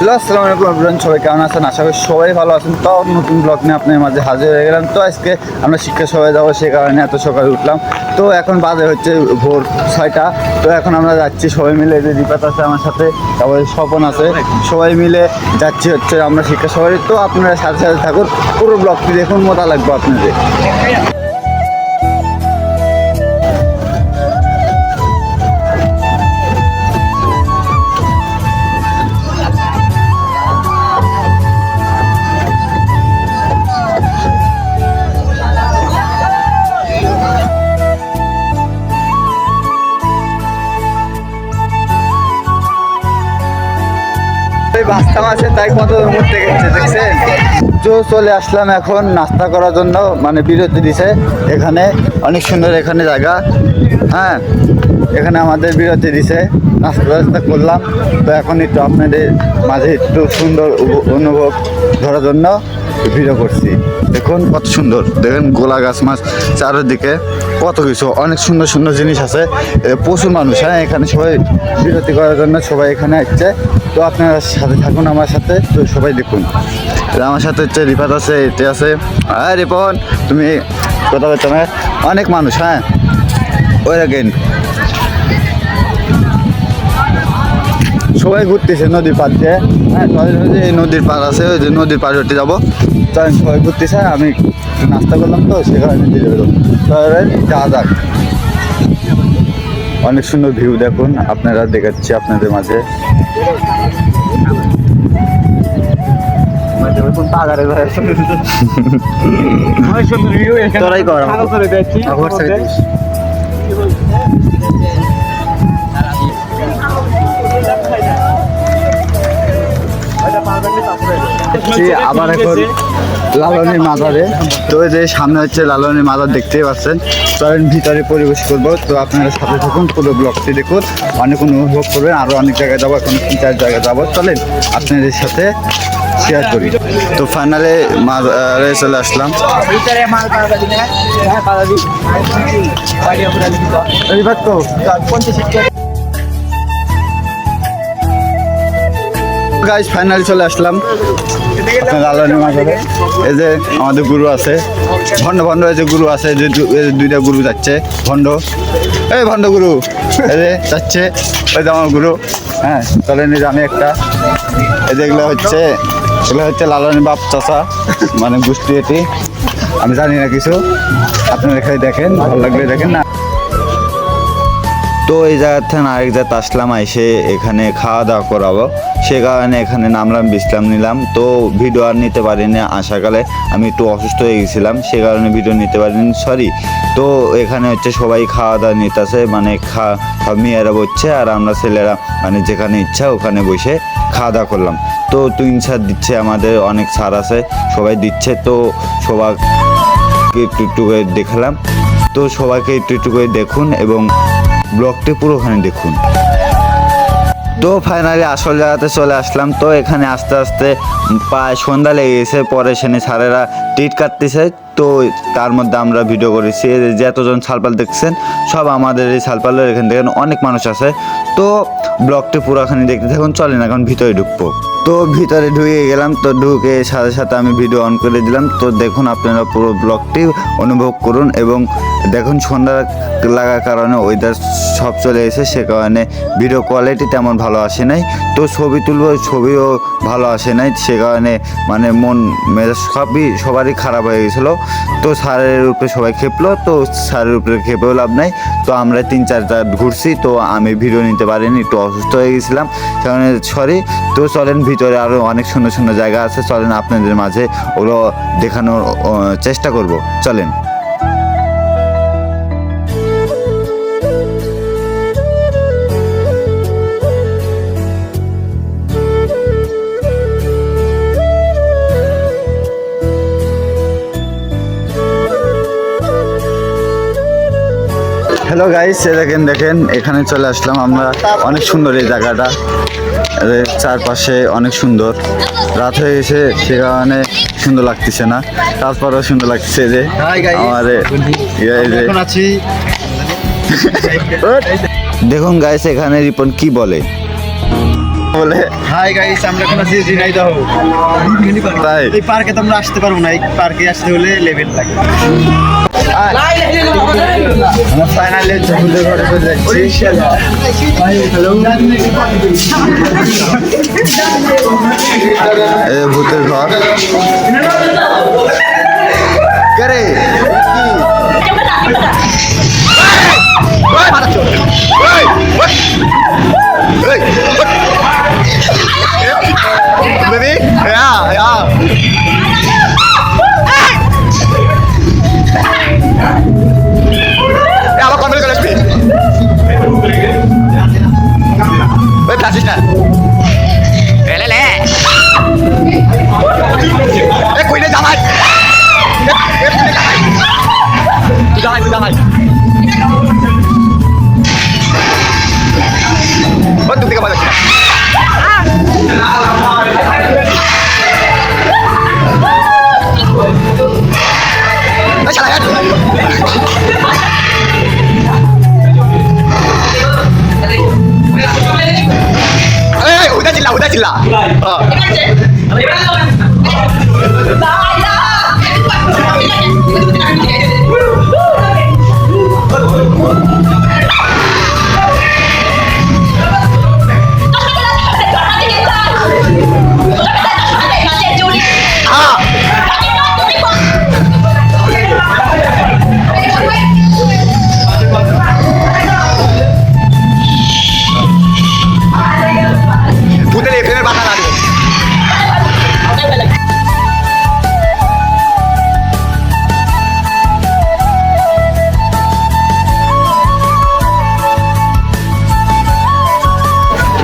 Hello, আসসালামু আলাইকুম everyone, সবাই কেমন আছেন? আশা করি সবাই ভালো আছেন। তো নতুন ব্লগ নিয়ে আপনার মাঝে হাজির হয়ে গেলাম। তো আজকে আমরা শিক্ষা সভায় যাবো, সে কারণে এত সকালে উঠলাম। তো এখন বাজে হচ্ছে ভোর 6টা। তো এখন আমরা যাচ্ছি সবাই মিলে, যে দীপাত আছে আমার সাথে, তারপরে স্বপন আছে, সবাই মিলে যাচ্ছি হচ্ছে আমরা শিক্ষা সভায়। তো আপনারা সাথে সাথে থাকুন, পুরো ব্লগটি দেখুন, মজা লাগবে আপনাদের। বাস্তব আছে তাই কত মধ্যে গেছে দেখছেন। তো চলে আসলাম এখন নাস্তা করার জন্য, মানে বিরতি দিছে এখানে, অনেক সুন্দর এখানে জায়গা। হ্যাঁ, এখানে আমাদের বিরতি দিছে, নাস্তা টাস্তা করলাম। তো এখন একটু আপনাদের মাঝে একটু সুন্দর অনুভব ধরার জন্য ভিডিও করছি। দেখুন কত সুন্দর, দেখেন গোলা গাছ মাছ চারিদিকে, কত কিছু অনেক সুন্দর সুন্দর জিনিস আছে। প্রচুর মানুষ, হ্যাঁ, এখানে সবাই বিরতি করার জন্য সবাই এখানে আসছে। তো আপনারা সাথে থাকুন আমার সাথে, তো সবাই দেখুন। আমার সাথে হচ্ছে রিফাত আছে, এতে আছে। হ্যাঁ রিপন, তুমি কথা বলছো না? অনেক মানুষ, হ্যাঁ, ওই দেখেন সবাই ঘুরতেছে নদীর পাড় দিয়ে। হ্যাঁ, এই নদীর পাড় আছে, ওই যে নদীর পাড় হতে যাবো। তাই সবাই ঘুরতেছে, আমি নাস্তা করলাম তো সে কারণে দিয়ে যাবো। তাহলে যাওয়া যাক। অনেক সুন্দর ভিউ দেখুন, আপনারা দেখাচ্ছি আপনাদের মাঝে। তোরাই কর আবার এখন লালনের মাজারে। তো এই যে সামনে হচ্ছে লালনের মাজার, দেখতেই পাচ্ছেন। চলেন ভিতরে পরিবেশ করবো, তো আপনারা সাথে থাকুন, পুরো ব্লগটি দেখুন, অনেক অনুভব করবেন। আরও অনেক জায়গায় যাবো, এখন 3-4 জায়গায় যাবো। চলেন আপনাদের সাথে শেয়ার করি। তো ফাইনালে মাজারে চলে আসলাম। গাইস ফাইনালি চলে আসলাম লালনের মাজারে। এই যে আমাদের গুরু আছে, ভণ্ড ভণ্ড এই যে গুরু আছে, যে দুইটা গুরু যাচ্ছে, ভণ্ড, এই ভণ্ড গুরু এই যে যাচ্ছে, ওই যে আমার গুরু। হ্যাঁ চলেন, এই যে আমি একটা, এই যে এগুলো হচ্ছে লালনের বাপ চাচা, মানে গোষ্ঠী। এটি আমি জানি না কিছু, আপনারা এখানে দেখেন, ভালো লাগলে দেখেন না। তো এই জায়গার থেকে আরেক জায়গাতে আসলাম, এসে এখানে খাওয়া দাওয়া করাবো, সে কারণে এখানে নামলাম, বিশ্রাম নিলাম। তো ভিডিও আর নিতে পারিনি, আসাকালে আমি একটু অসুস্থ হয়ে গেছিলাম, সে কারণে ভিডিও নিতে পারিনি, সরি। তো এখানে হচ্ছে সবাই খাওয়া দাওয়া নিতেছে, মানে মেয়েরা বসছে আর আমরা ছেলেরা মানে যেখানে ইচ্ছা ওখানে বসে খাওয়া দাওয়া করলাম। তো 3 ছাড় দিচ্ছে, আমাদের অনেক ছাড় আছে, সবাই দিচ্ছে। তো সবাইকে একটু একটু করে দেখালাম। তো সবাইকে একটু একটু করে দেখুন এবং ব্লগটি পুরোখানে দেখুন। তো ফাইনালি আসল জায়গাতে চলে আসলাম। তো এখানে আস্তে আস্তে প্রায় সন্ধ্যা লেগে গেছে, পরে সেনে স্যারেরা টিট কাটতেছে। তো তার মধ্যে আমরা ভিডিও করেছি, যে এতজন সালপাল দেখছেন সব আমাদের এই সালপালের, এখান থেকে অনেক মানুষ আছে। তো ব্লগটি পুরোখানে দেখতে থাকুন। চলেন এখন ভিতরে ঢুকবো। তো ভিতরে ঢুকে গেলাম, তো ঢুকে সাথে সাথে আমি ভিডিও অন করে দিলাম। তো দেখুন আপনারা পুরো ব্লগটি অনুভব করুন এবং দেখুন সন্ধ্যা লাগার কারণে ওয়েদার সব চলে এসে, সে কারণে ভিডিও কোয়ালিটি তেমন ভালো আসে নাই। তো ছবি তুলবো, ছবিও ভালো আসে নাই, সে কারণে মানে মন মেজাজ সবারই খারাপ হয়ে গেছিলো। তো স্যারের উপরে সবাই খেপলো, তো স্যারের উপরে খেপেও লাভ নাই। তো আমরা 3-4 জায়গা ঘুরছি, তো আমি ভিডিও নিতে পারিনি, একটু অসুস্থ হয়ে গেছিলাম, সে কারণে সরি। তো চলেন ভিতরে আরও অনেক সুন্দর সুন্দর জায়গা আছে, চলেন আপনাদের মাঝে ওগুলো দেখানোর চেষ্টা করব। চলেন। হ্যালো গাইস, দেখেন এখানে চলে আসলাম আমরা, অনেক সুন্দর এই জায়গাটা, চারপাশে অনেক সুন্দর। রাত হয়ে গেছে, সে কারণে সুন্দর লাগতেছে না, তারপরেও সুন্দর লাগতেছে। যে আমার দেখুন গাইস, এখানে রিপন কি বলে। বলে হাই গাইস, আমরা এখন আছি ঝিনাইদহ। তাই এই পার্কে তোমরা আসতে পারবো না, এই পার্কে আসতে হলে লেভেল লাগে। আমরা ফাইনালি ভূতের ঘরে চলে যাচ্ছি। এই যে ভূতের ঘর করে Baby, yeah. আবার কমেন্ট করে আসবি ওই প্লাস্টিক না এলে এ কইলে জামাই জামাই ও তুই থেকে বাজাচ্ছি udah cila.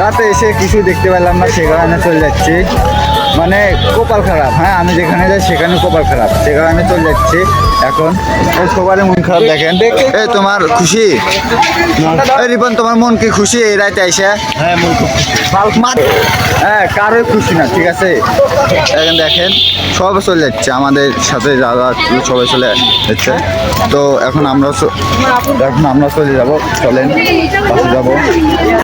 রাতে এসে কিছু দেখতে পেলাম না, সে কারণে চলে যাচ্ছি। মানে কপাল খারাপ, হ্যাঁ আমি যেখানে যাই সেখানে কপাল খারাপ, সে কারণে চলে যাচ্ছি। এখন সবারই মন খারাপ দেখেন। এই তোমার খুশি? এই রিপন তোমার মন কি খুশি এই রাতে আইসা? হ্যাঁ, মন খুব হ্যাঁ, কারোই খুশি না, ঠিক আছে। এখন দেখেন সবাই চলে যাচ্ছে, আমাদের সাথে যারা সবাই চলে যাচ্ছে। তো এখন আমরা চলে যাবো, চলেন বাসে যাবো।